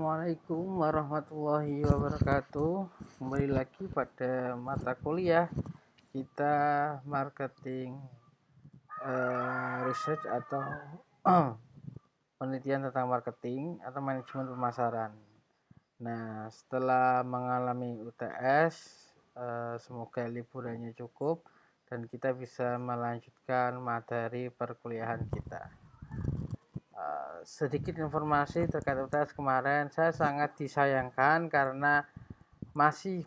Assalamualaikum warahmatullahi wabarakatuh. Kembali lagi pada mata kuliah kita marketing research atau penelitian tentang marketing atau manajemen pemasaran. Nah, setelah mengalami UTS, semoga liburannya cukup dan kita bisa melanjutkan materi perkuliahan kita. Sedikit informasi terkait UTS kemarin, saya sangat disayangkan karena masih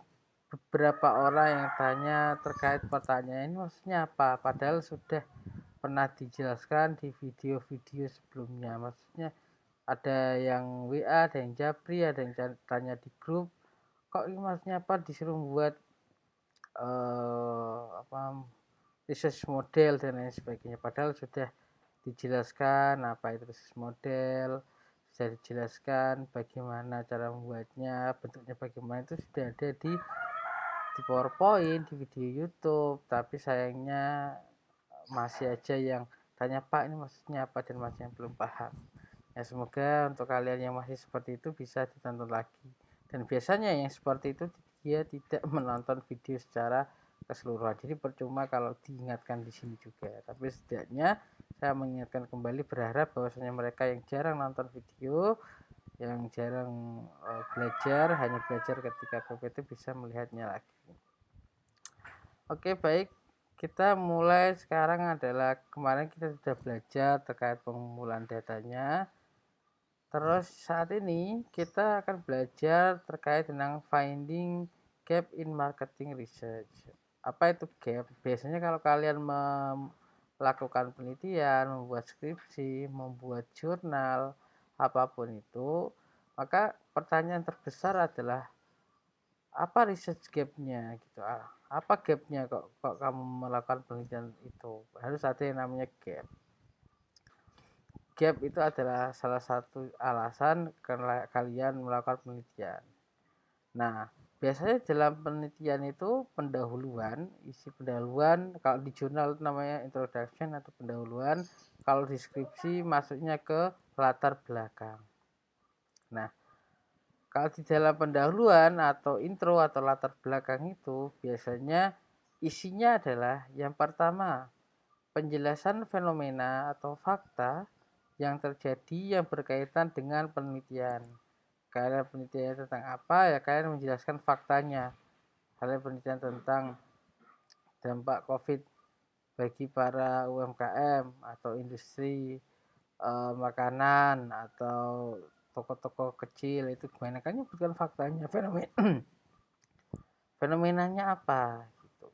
beberapa orang yang tanya terkait pertanyaan ini maksudnya apa, padahal sudah pernah dijelaskan di video-video sebelumnya. Maksudnya ada yang WA, ada yang Japri, ada yang tanya di grup, kok ini maksudnya apa disuruh buat research model dan lain sebagainya, padahal sudah dijelaskan apa itu research model, sudah dijelaskan bagaimana cara membuatnya, bentuknya bagaimana, itu sudah ada di PowerPoint, di video YouTube. Tapi sayangnya masih aja yang tanya, Pak ini maksudnya apa, dan masih yang belum paham. Ya, semoga untuk kalian yang masih seperti itu bisa ditonton lagi. Dan biasanya yang seperti itu dia tidak menonton video secara keseluruhan, jadi percuma kalau diingatkan di sini juga. Tapi setidaknya saya mengingatkan kembali, berharap bahwasanya mereka yang jarang nonton video, yang jarang belajar, hanya belajar ketika PPT, bisa melihatnya lagi. Oke, baik, kita mulai sekarang. Adalah kemarin kita sudah belajar terkait pengumpulan datanya. Terus saat ini kita akan belajar terkait dengan finding gap in marketing research. Apa itu gap? Biasanya kalau kalian melakukan penelitian, membuat skripsi, membuat jurnal, apapun itu, maka pertanyaan terbesar adalah apa research gapnya gitu. Apa gapnya kok kamu melakukan penelitian itu? Harus ada yang namanya gap. Gap itu adalah salah satu alasan karena kalian melakukan penelitian. Nah, biasanya dalam penelitian itu pendahuluan, isi pendahuluan, kalau di jurnal itu namanya introduction atau pendahuluan, kalau di skripsi masuknya ke latar belakang. Nah, kalau di dalam pendahuluan atau intro atau latar belakang itu biasanya isinya adalah yang pertama, penjelasan fenomena atau fakta yang terjadi yang berkaitan dengan penelitian. Kalian penelitian tentang apa, ya kalian menjelaskan faktanya. Kalian penelitian tentang dampak COVID bagi para UMKM atau industri makanan atau toko-toko kecil, itu gimana, kan bukan faktanya, fenomenanya apa gitu.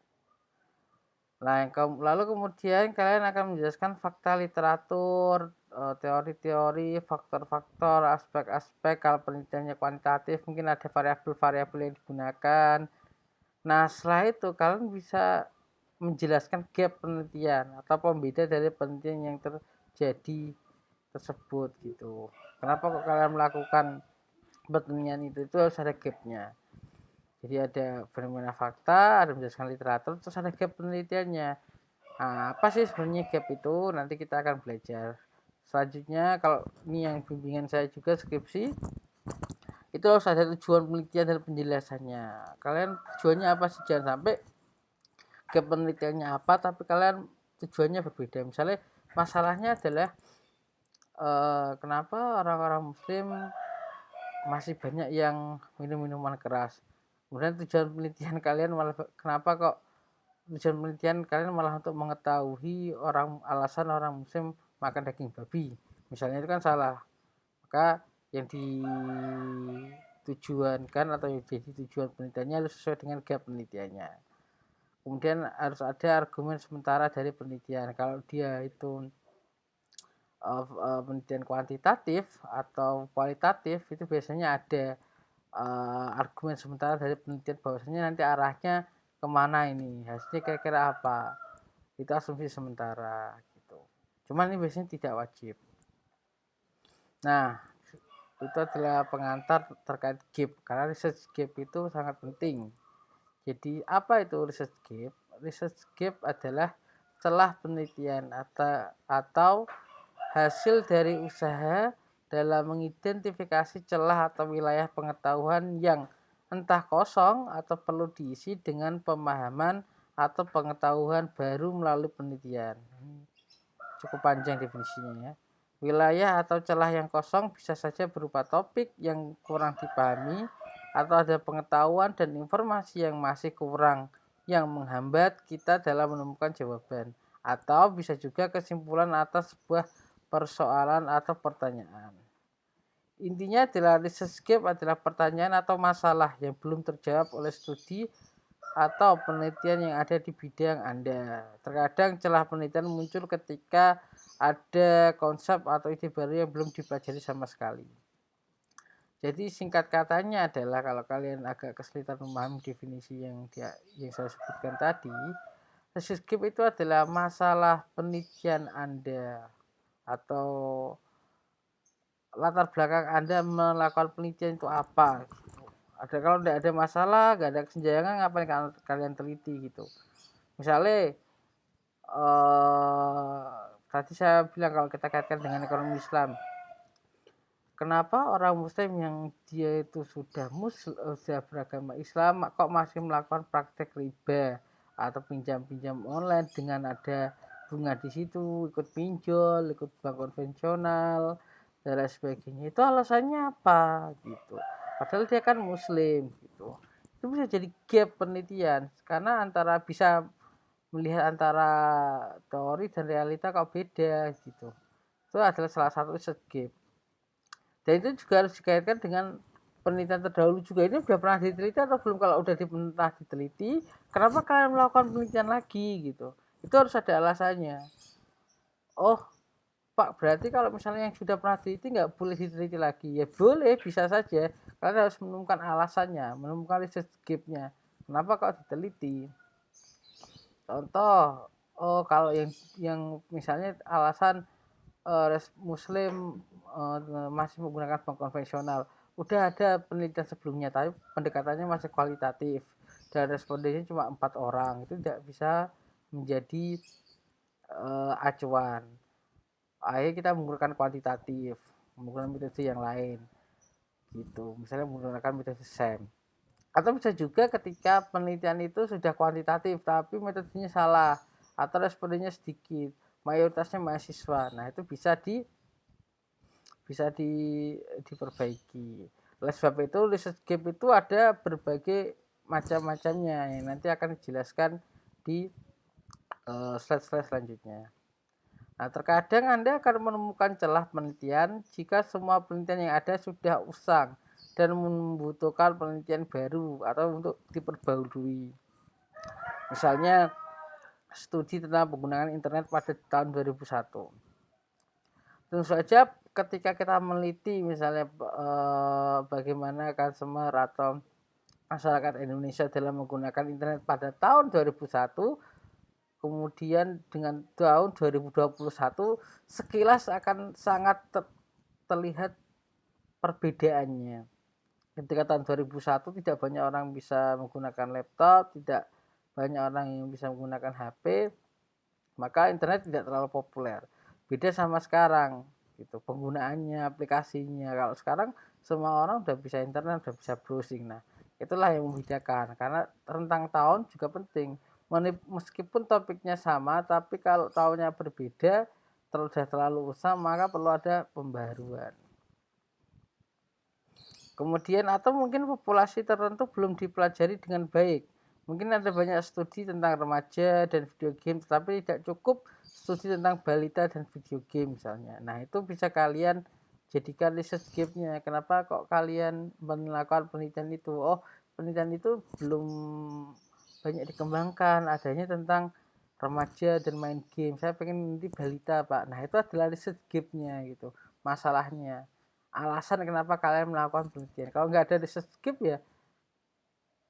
Nah, lalu kemudian kalian akan menjelaskan fakta literatur, teori-teori, faktor-faktor, aspek-aspek. Kalau penelitiannya kuantitatif, mungkin ada variabel-variabel yang digunakan. Nah, setelah itu kalian bisa menjelaskan gap penelitian atau pembeda dari penelitian yang terjadi tersebut gitu. Kenapa kok kalian melakukan penelitian itu harus ada gapnya. Jadi ada fenomena fakta, ada menjelaskan literatur, terus ada gap penelitiannya. Nah, apa sih sebenarnya gap itu? Nanti kita akan belajar. Selanjutnya, kalau ini yang bimbingan saya juga skripsi, itu harus ada tujuan penelitian dan penjelasannya. Kalian tujuannya apa sih? Jangan sampai gap penelitiannya apa, tapi kalian tujuannya berbeda. Misalnya masalahnya adalah kenapa orang-orang muslim masih banyak yang minum minuman keras. Kemudian tujuan penelitian kalian malah, kenapa kok tujuan penelitian kalian malah untuk mengetahui alasan orang muslim makan daging babi, misalnya, itu kan salah. Maka yang ditujuankan atau yang jadi tujuan penelitiannya harus sesuai dengan gap penelitiannya. Kemudian harus ada argumen sementara dari penelitian. Kalau dia itu penelitian kuantitatif atau kualitatif, itu biasanya ada argumen sementara dari penelitian bahwasanya nanti arahnya kemana, ini hasilnya kira-kira apa, itu asumsi sementara gitu. Cuman ini biasanya tidak wajib. Nah, itu adalah pengantar terkait gap, karena research gap itu sangat penting. Jadi apa itu research gap? Research gap adalah celah penelitian atau hasil dari usaha dalam mengidentifikasi celah atau wilayah pengetahuan yang entah kosong atau perlu diisi dengan pemahaman atau pengetahuan baru melalui penelitian. Cukup panjang definisinya ya. Wilayah atau celah yang kosong bisa saja berupa topik yang kurang dipahami atau ada pengetahuan dan informasi yang masih kurang yang menghambat kita dalam menemukan jawaban, atau bisa juga kesimpulan atas sebuah persoalan atau pertanyaan. Intinya adalah research gap adalah pertanyaan atau masalah yang belum terjawab oleh studi atau penelitian yang ada di bidang Anda. Terkadang celah penelitian muncul ketika ada konsep atau ide baru yang belum dipelajari sama sekali. Jadi singkat katanya adalah kalau kalian agak kesulitan memahami definisi yang saya sebutkan tadi, research gap itu adalah masalah penelitian Anda atau latar belakang Anda melakukan penelitian itu apa. Ada kalau tidak ada masalah, nggak ada kesenjangan, ngapain kalian teliti gitu. Misalnya tadi saya bilang kalau kita kaitkan dengan ekonomi Islam, kenapa orang Muslim yang dia itu sudah beragama Islam kok masih melakukan praktek riba atau pinjam-pinjam online dengan ada bunga di situ, ikut pinjol, ikut bank konvensional dan lain sebagainya. Itu alasannya apa gitu. Padahal dia kan Muslim gitu. Itu bisa jadi gap penelitian karena antara bisa melihat antara teori dan realita kok beda gitu. Itu adalah salah satu research gap. Dan itu juga harus dikaitkan dengan penelitian terdahulu juga. Ini sudah pernah diteliti atau belum? Kalau udah pernah diteliti, kenapa kalian melakukan penelitian lagi gitu? Itu harus ada alasannya. Oh, Pak, berarti kalau misalnya yang sudah pernah diteliti nggak boleh diteliti lagi? Ya boleh, bisa saja. Kalian harus menemukan alasannya, menemukan research gap-nya. Kenapa kok diteliti? Contoh, oh kalau yang misalnya alasan Muslim masih menggunakan bank konvensional. Udah ada penelitian sebelumnya, tapi pendekatannya masih kualitatif dan respondennya cuma 4 orang. Itu tidak bisa menjadi acuan. Akhirnya kita menggunakan kuantitatif, menggunakan metode yang lain gitu. Misalnya menggunakan metode SEM. Atau bisa juga ketika penelitian itu sudah kuantitatif tapi metodenya salah atau respondennya sedikit, mayoritasnya mahasiswa. Nah, itu bisa diperbaiki. Oleh sebab itu research gap itu ada berbagai macam-macamnya yang nanti akan dijelaskan di slide-slide selanjutnya. Nah, terkadang Anda akan menemukan celah penelitian jika semua penelitian yang ada sudah usang dan membutuhkan penelitian baru atau untuk diperbarui. Misalnya studi tentang penggunaan internet pada tahun 2001. Tentu saja ketika kita meneliti misalnya bagaimana consumer atau masyarakat Indonesia dalam menggunakan internet pada tahun 2001, kemudian dengan tahun 2021 sekilas akan sangat terlihat perbedaannya. Ketika tahun 2001 tidak banyak orang bisa menggunakan laptop, tidak banyak orang yang bisa menggunakan HP, maka internet tidak terlalu populer. Beda sama sekarang gitu, penggunaannya, aplikasinya. Kalau sekarang semua orang udah bisa internet, udah bisa browsing. Nah, itulah yang membedakan karena rentang tahun juga penting. Meskipun topiknya sama, tapi kalau tahunnya berbeda, sudah terlalu usang, maka perlu ada pembaruan. Kemudian atau mungkin populasi tertentu belum dipelajari dengan baik. Mungkin ada banyak studi tentang remaja dan video game, tetapi tidak cukup studi tentang balita dan video game misalnya. Nah, itu bisa kalian jadikan research gap-nya. Kenapa kok kalian melakukan penelitian itu? Oh, penelitian itu belum banyak dikembangkan, adanya tentang remaja dan main game. Saya pengen nanti balita, Pak. Nah, itu adalah research gap-nya gitu, masalahnya. Alasan kenapa kalian melakukan penelitian. Kalau nggak ada research gap ya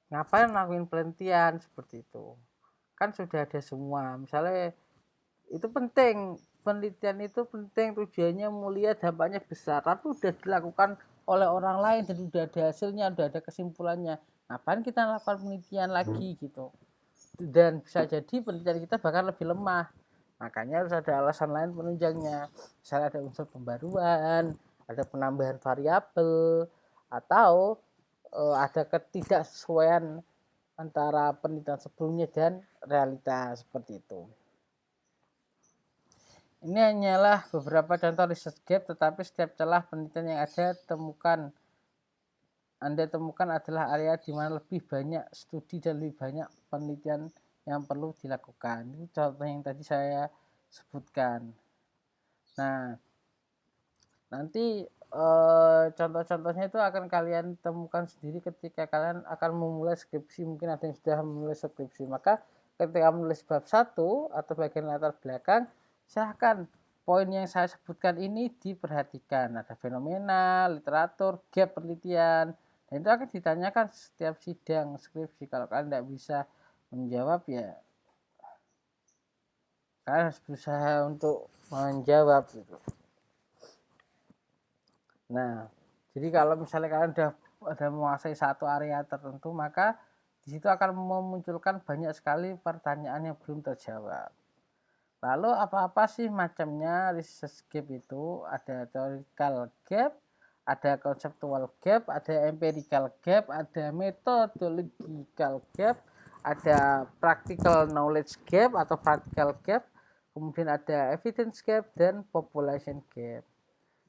ngapain ngelakuin penelitian seperti itu. Kan sudah ada semua. Misalnya itu penting, penelitian itu penting, tujuannya mulia, dampaknya besar, tapi udah dilakukan oleh orang lain dan udah ada hasilnya, udah ada kesimpulannya. Ngapain kita lakukan penelitian lagi gitu. Dan bisa jadi penelitian kita bahkan lebih lemah. Makanya harus ada alasan lain penunjangnya. Misalnya ada unsur pembaruan, ada penambahan variabel, atau ada ketidaksesuaian antara penelitian sebelumnya dan realitas seperti itu. Ini hanyalah beberapa contoh research gap, tetapi setiap celah penelitian yang Anda temukan adalah area di mana lebih banyak studi dan lebih banyak penelitian yang perlu dilakukan. Itu contoh yang tadi saya sebutkan. Nah, nanti contoh-contohnya itu akan kalian temukan sendiri ketika kalian akan memulai skripsi. Mungkin ada yang sudah memulai skripsi, maka ketika menulis bab 1 atau bagian latar belakang, silahkan poin yang saya sebutkan ini diperhatikan. Ada fenomena, literatur, gap penelitian, dan itu akan ditanyakan setiap sidang skripsi. Kalau kalian tidak bisa menjawab, ya kalian harus berusaha untuk menjawab gitu. Nah, jadi kalau misalnya kalian udah menguasai satu area tertentu, maka di situ akan memunculkan banyak sekali pertanyaan yang belum terjawab. Lalu apa-apa sih macamnya research gap itu? Ada theoretical gap, ada conceptual gap, ada empirical gap, ada methodological gap, ada practical knowledge gap atau practical gap, kemudian ada evidence gap dan population gap.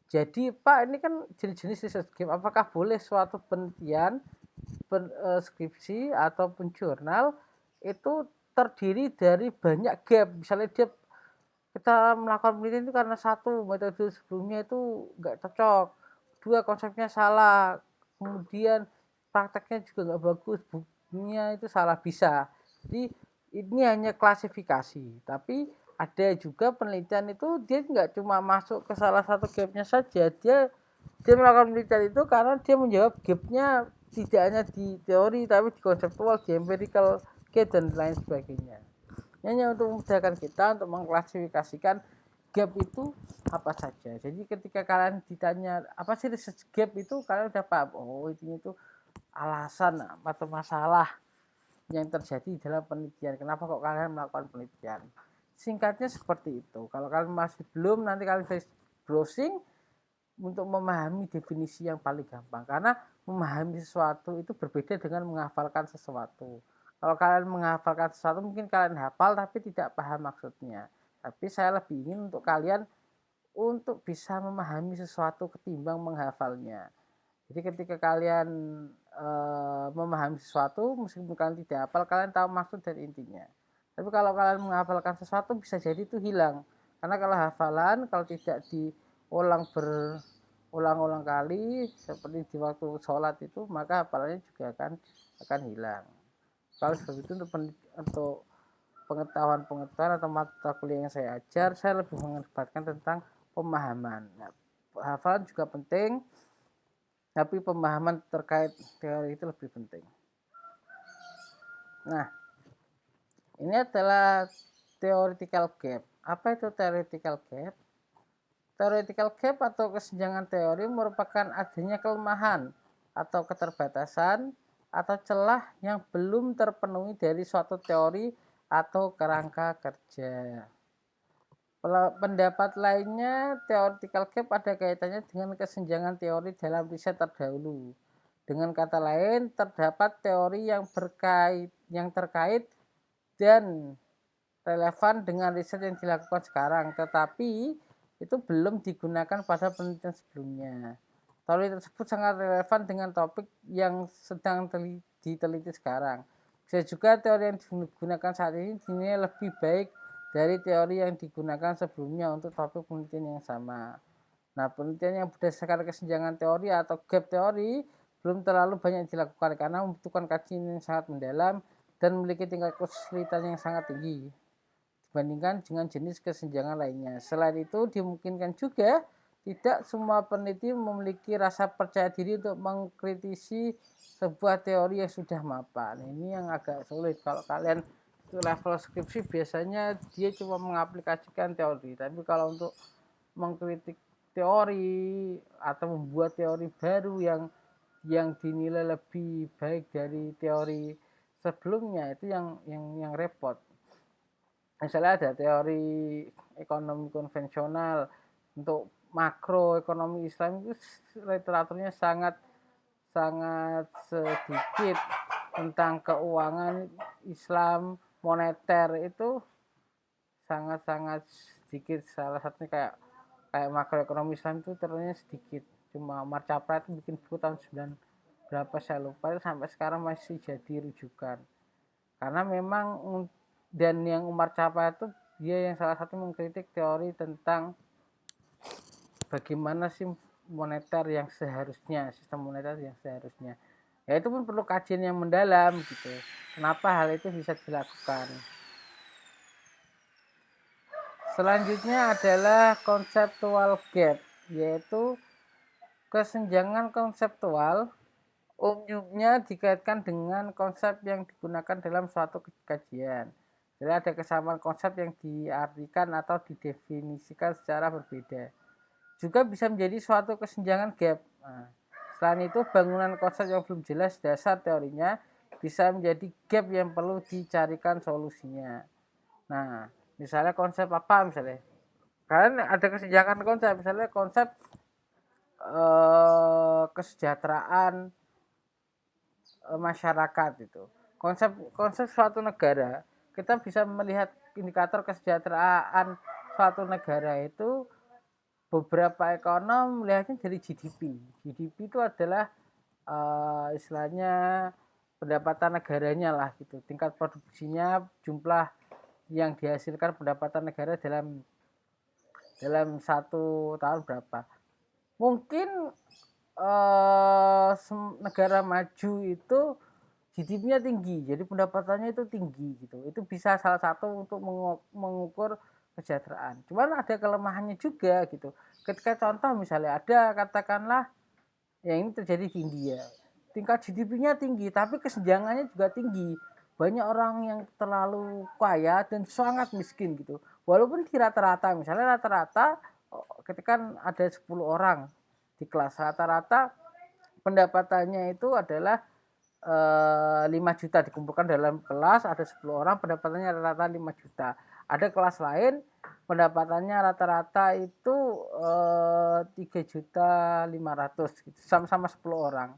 Jadi Pak, ini kan jenis-jenis research gap, apakah boleh suatu penelitian, skripsi ataupun jurnal itu terdiri dari banyak gap? Misalnya kita melakukan penelitian itu karena satu, metode sebelumnya itu nggak cocok, dua, konsepnya salah, kemudian prakteknya juga nggak bagus, bukunya itu salah, bisa. Jadi ini hanya klasifikasi, tapi ada juga penelitian itu dia nggak cuma masuk ke salah satu gapnya saja, dia melakukan penelitian itu karena dia menjawab gapnya tidak hanya di teori tapi di konseptual, di empirical gap dan lain sebagainya. Hanya untuk memudahkan kita untuk mengklasifikasikan gap itu apa saja. Jadi ketika kalian ditanya apa sih research gap itu, kalian udah paham, oh ini itu alasan atau masalah yang terjadi dalam penelitian. Kenapa kok kalian melakukan penelitian? Singkatnya seperti itu. Kalau kalian masih belum, nanti kalian browsing untuk memahami definisi yang paling gampang. Karena memahami sesuatu itu berbeda dengan menghafalkan sesuatu. Kalau kalian menghafalkan sesuatu, mungkin kalian hafal tapi tidak paham maksudnya. Tapi saya lebih ingin untuk kalian untuk bisa memahami sesuatu ketimbang menghafalnya. Jadi ketika kalian memahami sesuatu, meskipun kalian tidak hafal, kalian tahu maksud dan intinya. Tapi kalau kalian menghafalkan sesuatu, bisa jadi itu hilang. Karena kalau hafalan, kalau tidak diulang berulang-ulang kali, seperti di waktu sholat itu, maka hafalannya juga akan hilang. Kalau seperti itu untuk pengetahuan atau mata kuliah yang saya ajar, saya lebih mengedepankan tentang pemahaman. Nah, hafalan juga penting, tapi pemahaman terkait teori itu lebih penting. Nah, ini adalah theoretical gap. Apa itu theoretical gap? Theoretical gap atau kesenjangan teori merupakan adanya kelemahan atau keterbatasan atau celah yang belum terpenuhi dari suatu teori atau kerangka kerja. Pendapat lainnya, theoretical gap ada kaitannya dengan kesenjangan teori dalam riset terdahulu. Dengan kata lain, terdapat teori yang terkait dan relevan dengan riset yang dilakukan sekarang, tetapi itu belum digunakan pada penelitian sebelumnya. Teori tersebut sangat relevan dengan topik yang sedang diteliti sekarang. Bisa juga teori yang digunakan saat ini dinilai lebih baik dari teori yang digunakan sebelumnya untuk topik penelitian yang sama. Nah, penelitian yang berdasarkan kesenjangan teori atau gap teori belum terlalu banyak dilakukan karena membutuhkan kajian yang sangat mendalam dan memiliki tingkat kesulitan yang sangat tinggi dibandingkan dengan jenis kesenjangan lainnya. Selain itu, dimungkinkan juga tidak semua peneliti memiliki rasa percaya diri untuk mengkritisi sebuah teori yang sudah mapan. Ini yang agak sulit. Kalau kalian itu level skripsi biasanya dia cuma mengaplikasikan teori, tapi kalau untuk mengkritik teori atau membuat teori baru yang dinilai lebih baik dari teori sebelumnya, itu yang repot. Misalnya ada teori ekonomi konvensional, untuk makroekonomi Islam itu literaturnya sangat sedikit. Tentang keuangan Islam moneter itu sangat sedikit. Salah satunya kayak makroekonomi Islam itu ternyata sedikit. Cuma Umar Chapra itu bikin buku tahun 9 berapa saya lupa, itu sampai sekarang masih jadi rujukan. Karena memang, dan yang Umar Chapra itu dia yang salah satu mengkritik teori tentang bagaimana sih moneter yang seharusnya, sistem moneter yang seharusnya. Ya itu pun perlu kajian yang mendalam gitu. Kenapa hal itu bisa dilakukan? Selanjutnya adalah konseptual gap, yaitu kesenjangan konseptual umumnya dikaitkan dengan konsep yang digunakan dalam suatu kajian. Jadi ada kesamaan konsep yang diartikan atau didefinisikan secara berbeda. Juga bisa menjadi suatu kesenjangan gap. Nah, selain itu, bangunan konsep yang belum jelas dasar teorinya bisa menjadi gap yang perlu dicarikan solusinya. Nah, misalnya konsep apa misalnya? Kalian ada kesenjangan konsep, misalnya konsep kesejahteraan masyarakat itu. Konsep suatu negara, kita bisa melihat indikator kesejahteraan suatu negara itu, beberapa ekonom melihatnya dari GDP. GDP itu adalah istilahnya pendapatan negaranya lah gitu. Tingkat produksinya, jumlah yang dihasilkan pendapatan negara dalam satu tahun berapa. Mungkin negara maju itu GDP-nya tinggi, jadi pendapatannya itu tinggi gitu. Itu bisa salah satu untuk mengukur kesejahteraan. Cuman ada kelemahannya juga gitu. Ketika contoh misalnya ada katakanlah yang ini terjadi di India, tingkat GDP-nya tinggi tapi kesenjangannya juga tinggi. Banyak orang yang terlalu kaya dan sangat miskin gitu. Walaupun di rata-rata, misalnya rata-rata ketika ada 10 orang di kelas, rata-rata pendapatannya itu adalah 5 juta dikumpulkan dalam kelas, ada 10 orang pendapatannya rata-rata 5 juta. Ada kelas lain pendapatannya rata-rata itu 3.500.000 gitu, sama-sama 10 orang.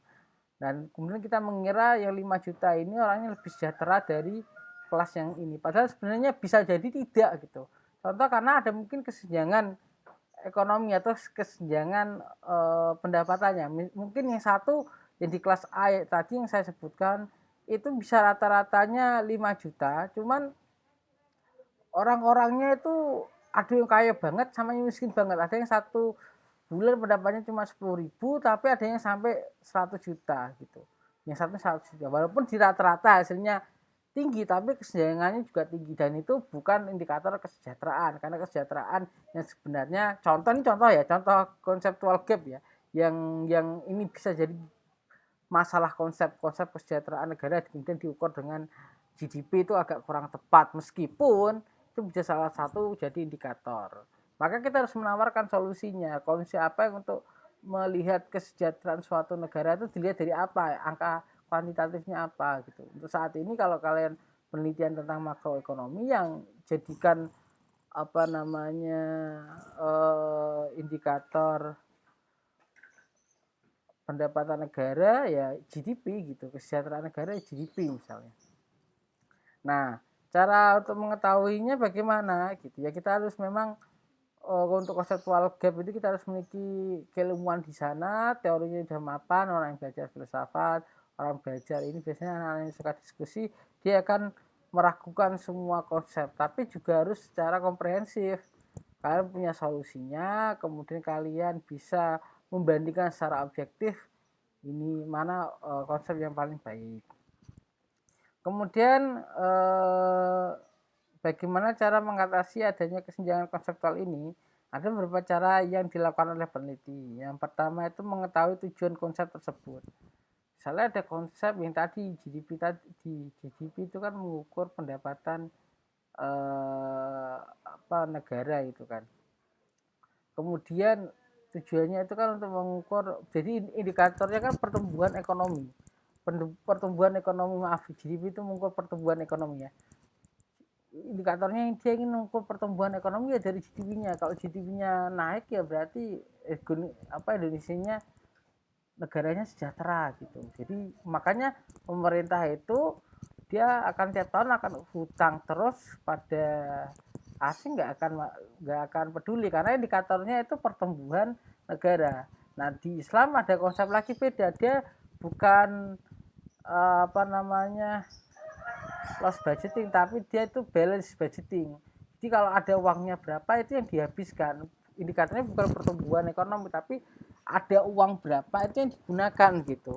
Dan kemudian kita mengira yang 5 juta ini orangnya lebih sejahtera dari kelas yang ini. Padahal sebenarnya bisa jadi tidak gitu. Contoh karena ada mungkin kesenjangan ekonomi atau kesenjangan pendapatannya. Mungkin yang satu yang di kelas A tadi yang saya sebutkan itu bisa rata-ratanya 5 juta, cuman orang-orangnya itu ada yang kaya banget sama yang miskin banget. Ada yang satu bulan pendapatnya cuma 10.000, tapi ada yang sampai 100 juta gitu. Yang satu 100 juta. Walaupun di rata-rata hasilnya tinggi, tapi kesenjangannya juga tinggi, dan itu bukan indikator kesejahteraan, karena kesejahteraan yang sebenarnya, contoh konseptual gap ya, yang ini bisa jadi masalah konsep kesejahteraan negara kemudian diukur dengan GDP itu agak kurang tepat, meskipun itu bisa salah satu jadi indikator. Maka kita harus menawarkan solusinya. Solusi apa yang untuk melihat kesejahteraan suatu negara itu dilihat dari apa, angka kuantitatifnya apa gitu. Untuk saat ini kalau kalian penelitian tentang makroekonomi yang jadikan apa namanya indikator pendapatan negara ya GDP gitu, kesejahteraan negara ya GDP misalnya. Nah, cara untuk mengetahuinya bagaimana gitu ya, kita harus memang untuk konseptual gap itu kita harus memiliki keilmuan di sana, teorinya sudah mapan. Orang yang belajar filsafat, orang belajar ini biasanya anak-anak yang suka diskusi, dia akan meragukan semua konsep, tapi juga harus secara komprehensif. Kalian punya solusinya, kemudian kalian bisa membandingkan secara objektif ini mana konsep yang paling baik. Kemudian bagaimana cara mengatasi adanya kesenjangan konseptual ini? Ada beberapa cara yang dilakukan oleh peneliti. Yang pertama itu mengetahui tujuan konsep tersebut. Misalnya ada konsep yang tadi GDP itu kan mengukur pendapatan negara itu kan. Kemudian tujuannya itu kan untuk mengukur, jadi indikatornya kan pertumbuhan ekonomi. GDP itu mengukur pertumbuhan ekonomi ya. indikatornya yang dia ingin mengukur pertumbuhan ekonomi ya dari GDP-nya. Kalau GDP-nya naik ya berarti Indonesianya negaranya sejahtera gitu. Jadi makanya pemerintah itu dia akan tiap tahun akan hutang terus pada asing, nggak akan peduli karena indikatornya itu pertumbuhan negara. Nah di Islam ada konsep lagi beda, dia bukan apa namanya loss budgeting, tapi dia itu balance budgeting. Jadi kalau ada uangnya berapa itu yang dihabiskan. Indikatornya bukan pertumbuhan ekonomi, tapi ada uang berapa itu yang digunakan gitu.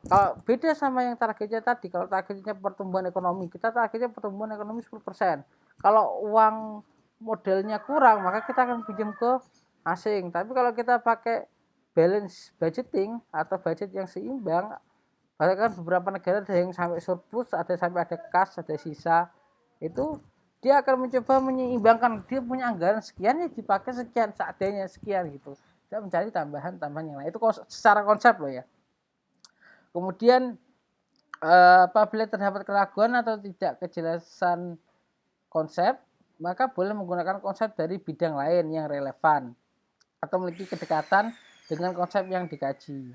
Kalau beda sama yang targetnya tadi, kalau targetnya pertumbuhan ekonomi, kita targetnya pertumbuhan ekonomi 10%. Kalau uang modelnya kurang, maka kita akan pinjam ke asing. Tapi kalau kita pakai balance budgeting atau budget yang seimbang, bahkan beberapa negara ada yang sampai surplus, ada sampai ada kas, ada sisa. Itu dia akan mencoba menyeimbangkan, dia punya anggaran sekian ya dipakai sekian, seadanya sekian gitu. Dia mencari tambahan yang lain. Itu secara konsep loh ya. Kemudian apabila terdapat keraguan atau tidak kejelasan konsep, maka boleh menggunakan konsep dari bidang lain yang relevan atau memiliki kedekatan dengan konsep yang dikaji.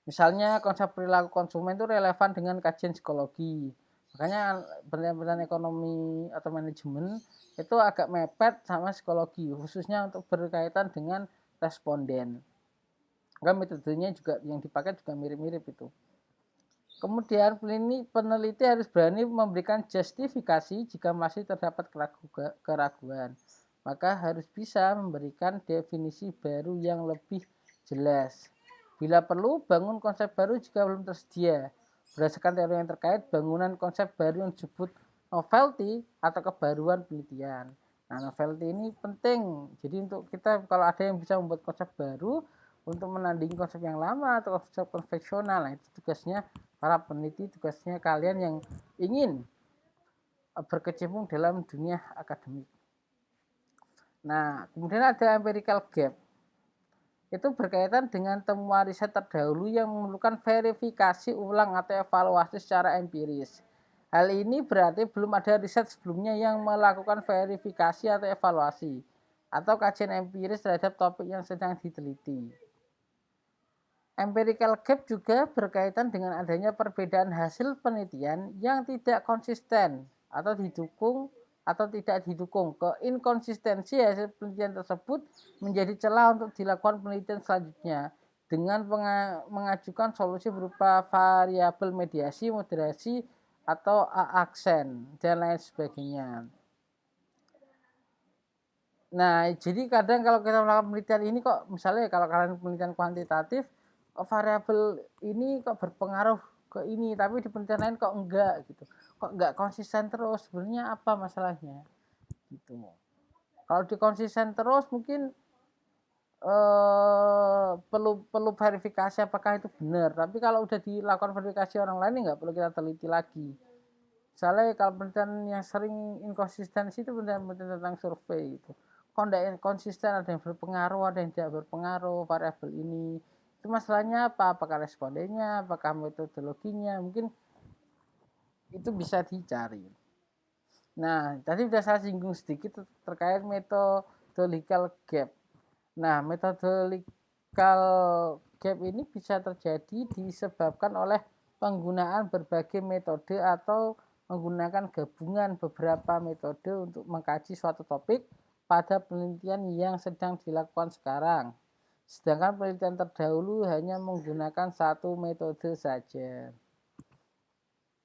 Misalnya konsep perilaku konsumen itu relevan dengan kajian psikologi. Makanya penelitian ekonomi atau manajemen itu agak mepet sama psikologi, khususnya untuk berkaitan dengan responden. Maka metodenya juga yang dipakai juga mirip-mirip itu. Kemudian peneliti harus berani memberikan justifikasi jika masih terdapat keraguan. Maka harus bisa memberikan definisi baru yang lebih jelas. Bila perlu, bangun konsep baru jika belum tersedia. Berdasarkan teori yang terkait, bangunan konsep baru yang disebut novelty atau kebaruan penelitian. Nah, novelty ini penting. Jadi untuk kita kalau ada yang bisa membuat konsep baru untuk menandingi konsep yang lama atau konsep konvensional, nah itu tugasnya para peneliti, tugasnya kalian yang ingin berkecimpung dalam dunia akademik. Nah, kemudian ada empirical gap. Itu berkaitan dengan temuan riset terdahulu yang memerlukan verifikasi ulang atau evaluasi secara empiris. Hal ini berarti belum ada riset sebelumnya yang melakukan verifikasi atau evaluasi atau kajian empiris terhadap topik yang sedang diteliti. Empirical gap juga berkaitan dengan adanya perbedaan hasil penelitian yang tidak konsisten atau tidak didukung. Keinkonsistensi hasil penelitian tersebut menjadi celah untuk dilakukan penelitian selanjutnya dengan mengajukan solusi berupa variabel mediasi, moderasi, atau aksen dan lain sebagainya. Nah, jadi kadang kalau kita melakukan penelitian ini kok misalnya kalau kalian penelitian kuantitatif, variabel ini kok berpengaruh ke ini, tapi di penelitian lain kok enggak gitu. Kok enggak konsisten terus? Sebenarnya apa masalahnya? Gitu. Kalau dikonsisten terus mungkin perlu verifikasi apakah itu benar. Tapi kalau udah dilakukan verifikasi orang lain nggak perlu kita teliti lagi. Misalnya kalau penelitian yang sering inkonsistensi itu penelitian tentang survei itu. Kok enggak konsisten, ada yang berpengaruh, ada yang tidak berpengaruh variabel ini. Itu masalahnya apa? Apakah respondennya, apakah metodologinya? Mungkin itu bisa dicari. Nah, tadi sudah saya singgung sedikit terkait methodological gap. Nah, methodological gap ini bisa terjadi disebabkan oleh penggunaan berbagai metode atau menggunakan gabungan beberapa metode untuk mengkaji suatu topik pada penelitian yang sedang dilakukan sekarang. Sedangkan penelitian terdahulu hanya menggunakan satu metode saja.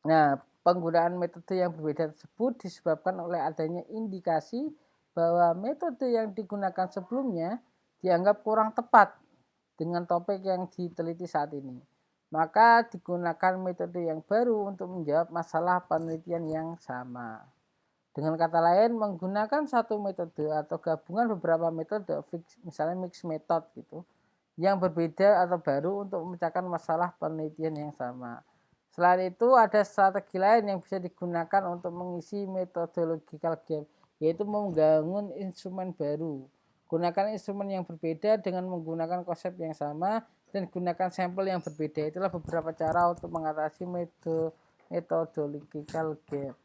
Nah, penggunaan metode yang berbeda tersebut disebabkan oleh adanya indikasi bahwa metode yang digunakan sebelumnya dianggap kurang tepat dengan topik yang diteliti saat ini. Maka digunakan metode yang baru untuk menjawab masalah penelitian yang sama. Dengan kata lain, menggunakan satu metode atau gabungan beberapa metode, misalnya mix method gitu, yang berbeda atau baru untuk memecahkan masalah penelitian yang sama. Selain itu, ada strategi lain yang bisa digunakan untuk mengisi methodological gap, yaitu membangun instrumen baru. Gunakan instrumen yang berbeda dengan menggunakan konsep yang sama dan gunakan sampel yang berbeda. Itulah beberapa cara untuk mengatasi methodological gap.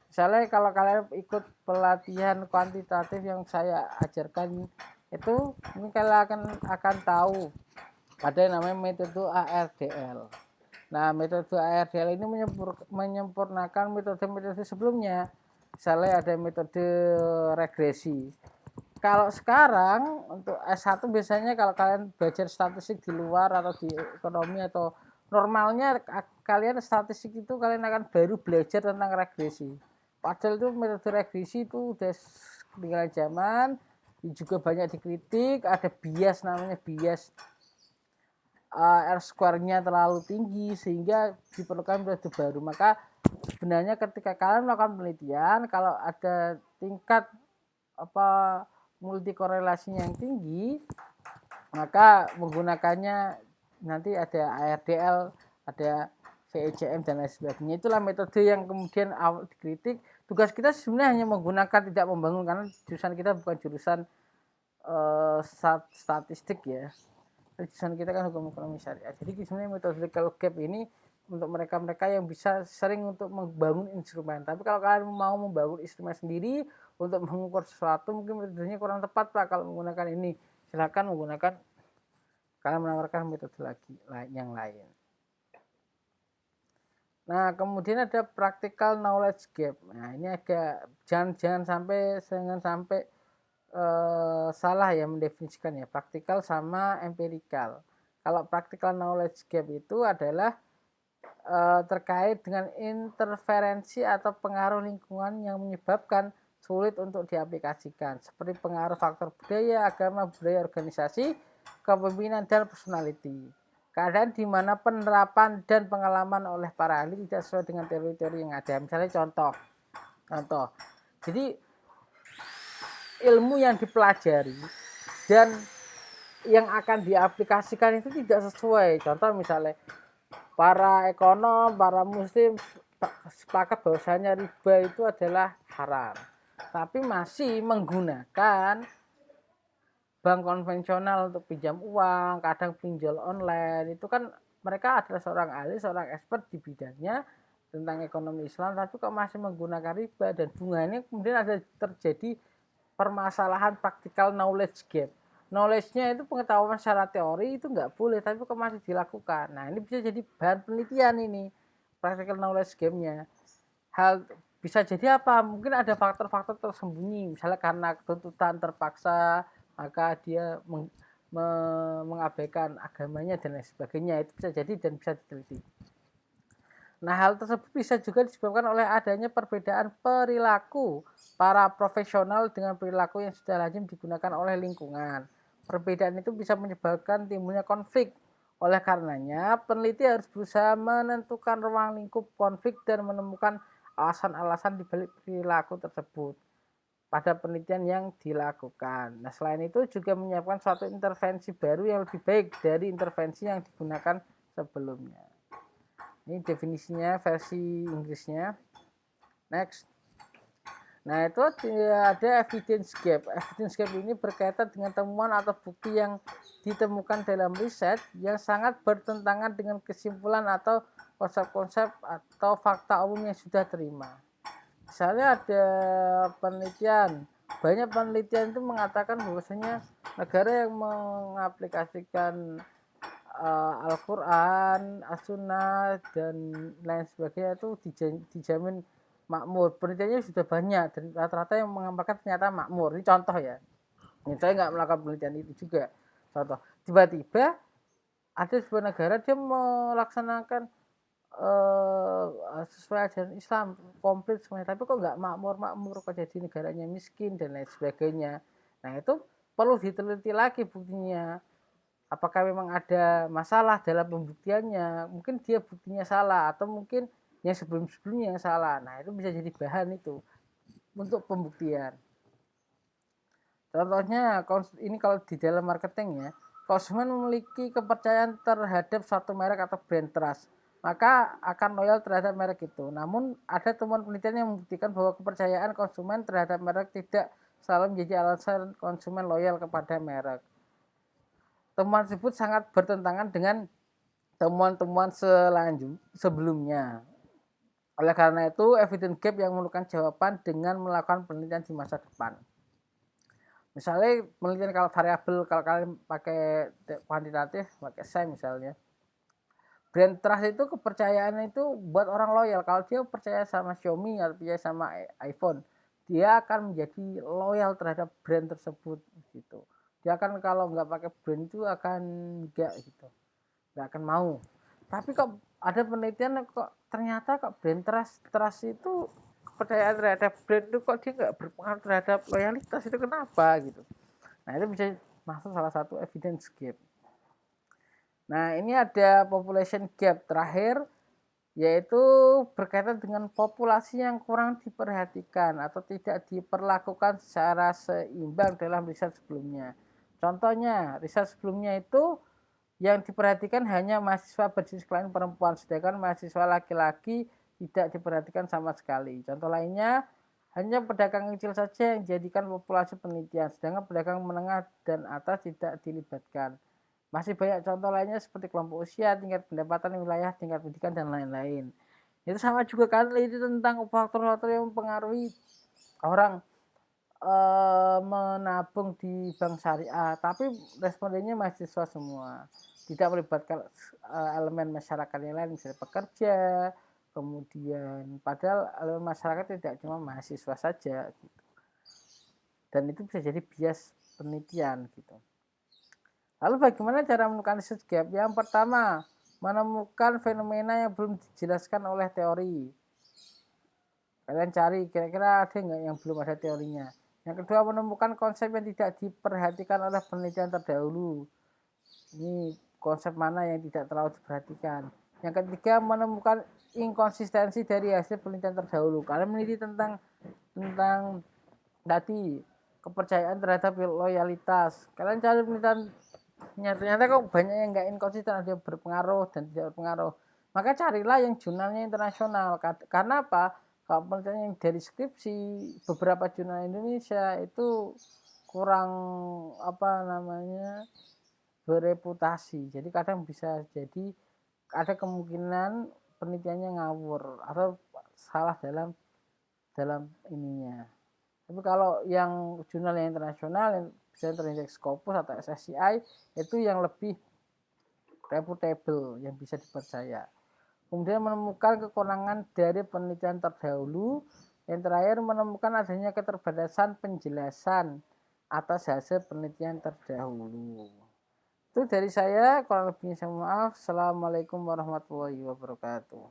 Misalnya kalau kalian ikut pelatihan kuantitatif yang saya ajarkan itu, ini kalian akan tahu ada yang namanya metode ARDL. Nah, metode ARDL ini menyempurnakan metode-metode sebelumnya. Misalnya ada metode regresi. Kalau sekarang untuk S1 biasanya kalau kalian belajar statistik di luar atau di ekonomi atau normalnya kalian statistik itu kalian akan baru belajar tentang regresi. Padahal itu metode regresi itu udah ketinggalan zaman, juga banyak dikritik, ada bias namanya bias R square-nya terlalu tinggi sehingga diperlukan metode baru. Maka sebenarnya ketika kalian melakukan penelitian, kalau ada tingkat multi korelasinya yang tinggi, maka menggunakannya nanti ada ARDL, ada VECM dan lain sebagainya. Itulah metode yang kemudian awal dikritik. Tugas kita sebenarnya hanya menggunakan, tidak membangun, karena jurusan kita bukan jurusan statistik ya. Jurusan kita kan hukum ekonomi syariah. Jadi sebenarnya methodological gap ini untuk mereka-mereka yang bisa sering untuk membangun instrumen. Tapi kalau kalian mau membangun instrumen sendiri untuk mengukur sesuatu, mungkin metodenya kurang tepat Pak kalau menggunakan ini. Silakan menggunakan, kalian menawarkan metode lagi yang lain. Nah, kemudian ada practical knowledge gap. Nah, ini agak jangan sampai salah ya mendefinisikan ya, praktikal sama empirikal. Kalau practical knowledge gap itu adalah terkait dengan interferensi atau pengaruh lingkungan yang menyebabkan sulit untuk diaplikasikan, seperti pengaruh faktor budaya, agama, budaya, organisasi, kepemimpinan, dan personality. Keadaan di mana penerapan dan pengalaman oleh para ahli tidak sesuai dengan teori-teori yang ada. Misalnya contoh. Jadi ilmu yang dipelajari dan yang akan diaplikasikan itu tidak sesuai. Contoh misalnya para ekonom, para muslim sepakat bahwasanya riba itu adalah haram, tapi masih menggunakan bank konvensional untuk pinjam uang, kadang pinjol online. Itu kan mereka adalah seorang ahli, seorang expert di bidangnya tentang ekonomi Islam, tapi kok masih menggunakan riba, dan bunganya kemudian ada terjadi permasalahan practical knowledge gap. Knowledge-nya itu pengetahuan secara teori itu nggak boleh, tapi kok masih dilakukan. Nah, ini bisa jadi bahan penelitian ini, practical knowledge gap-nya. Hal bisa jadi apa? Mungkin ada faktor-faktor tersembunyi, misalnya karena tuntutan terpaksa, maka dia mengabaikan agamanya dan lain sebagainya. Itu bisa jadi dan bisa diteliti. Nah, hal tersebut bisa juga disebabkan oleh adanya perbedaan perilaku para profesional dengan perilaku yang sudah lazim digunakan oleh lingkungan. Perbedaan itu bisa menyebabkan timbulnya konflik. Oleh karenanya, peneliti harus berusaha menentukan ruang lingkup konflik dan menemukan alasan-alasan di balik perilaku tersebut pada penelitian yang dilakukan. Nah, selain itu juga menyiapkan suatu intervensi baru yang lebih baik dari intervensi yang digunakan sebelumnya. Ini definisinya versi Inggrisnya. Next. Nah, itu ada evidence gap. Evidence gap ini berkaitan dengan temuan atau bukti yang ditemukan dalam riset yang sangat bertentangan dengan kesimpulan atau konsep-konsep atau fakta umum yang sudah terima. Misalnya ada penelitian, banyak penelitian itu mengatakan bahwasanya negara yang mengaplikasikan Al-Quran, As-Sunnah, dan lain sebagainya itu dijamin makmur. Penelitiannya sudah banyak dan rata-rata yang mengamalkan ternyata makmur. Ini contoh ya. Ini saya nggak melakukan penelitian itu juga. Contoh, tiba-tiba ada sebuah negara dia melaksanakan sesuai ajaran Islam komplit semuanya, tapi kok nggak makmur, kok jadi negaranya miskin dan lain sebagainya. Nah, itu perlu diteliti lagi buktinya. Apakah memang ada masalah dalam pembuktiannya, mungkin dia buktinya salah atau mungkin yang sebelum-sebelumnya yang salah. Nah, itu bisa jadi bahan itu untuk pembuktian. Contohnya ini kalau di dalam marketing ya, konsumen memiliki kepercayaan terhadap suatu merek atau brand trust, maka akan loyal terhadap merek itu. Namun ada temuan penelitian yang membuktikan bahwa kepercayaan konsumen terhadap merek tidak selalu menjadi alasan konsumen loyal kepada merek. Temuan tersebut sangat bertentangan dengan temuan-temuan sebelumnya. Oleh karena itu, evidence gap yang memerlukan jawaban dengan melakukan penelitian di masa depan. Misalnya penelitian kalau variabel, kalau kalian pakai kuantitatif, pakai SAI misalnya. Brand trust itu kepercayaan itu buat orang loyal. Kalau dia percaya sama Xiaomi atau percaya sama iPhone, dia akan menjadi loyal terhadap brand tersebut gitu. Dia akan kalau nggak pakai brand itu akan nggak gitu, nggak akan mau. Tapi kok ada penelitian kok ternyata kok brand trust itu kepercayaan terhadap brand itu kok dia nggak berpengaruh terhadap loyalitas, itu kenapa gitu. Nah itu bisa masuk salah satu evidence gap. Nah ini ada population gap terakhir, yaitu berkaitan dengan populasi yang kurang diperhatikan atau tidak diperlakukan secara seimbang dalam riset sebelumnya. Contohnya, riset sebelumnya itu yang diperhatikan hanya mahasiswa berjenis kelamin perempuan, sedangkan mahasiswa laki-laki tidak diperhatikan sama sekali. Contoh lainnya, hanya pedagang kecil saja yang dijadikan populasi penelitian, sedangkan pedagang menengah dan atas tidak dilibatkan. Masih banyak contoh lainnya seperti kelompok usia, tingkat pendapatan, wilayah, tingkat pendidikan, dan lain-lain. Itu sama juga kan itu tentang faktor-faktor yang mempengaruhi orang menabung di bank syariah, tapi respondennya mahasiswa semua, tidak melibatkan elemen masyarakat yang lain, misalnya pekerja, kemudian padahal elemen masyarakat tidak cuma mahasiswa saja gitu. Dan itu bisa jadi bias penelitian gitu. Lalu bagaimana cara menemukan research gap? Yang pertama, menemukan fenomena yang belum dijelaskan oleh teori. Kalian cari kira-kira ada nggak yang belum ada teorinya. Yang kedua, menemukan konsep yang tidak diperhatikan oleh penelitian terdahulu. Ini konsep mana yang tidak terlalu diperhatikan. Yang ketiga, menemukan inkonsistensi dari hasil penelitian terdahulu. Kalian meneliti tentang tadi kepercayaan terhadap loyalitas. Kalian cari penelitian, ternyata kok banyak yang nggak inkonsisten, ada yang berpengaruh dan tidak berpengaruh. Maka carilah yang jurnalnya internasional. Karena apa? Kalau penelitian yang dari skripsi, beberapa jurnal Indonesia itu kurang apa namanya bereputasi. Jadi kadang bisa jadi ada kemungkinan penelitiannya ngawur atau salah dalam ininya. Tapi kalau yang jurnal yang internasional yang bisa terindeks Scopus atau SSCI itu yang lebih reputable, yang bisa dipercaya. Kemudian menemukan kekurangan dari penelitian terdahulu. Yang terakhir, menemukan adanya keterbatasan penjelasan atas hasil penelitian terdahulu. Itu dari saya, kurang lebihnya saya maaf. Assalamualaikum warahmatullahi wabarakatuh.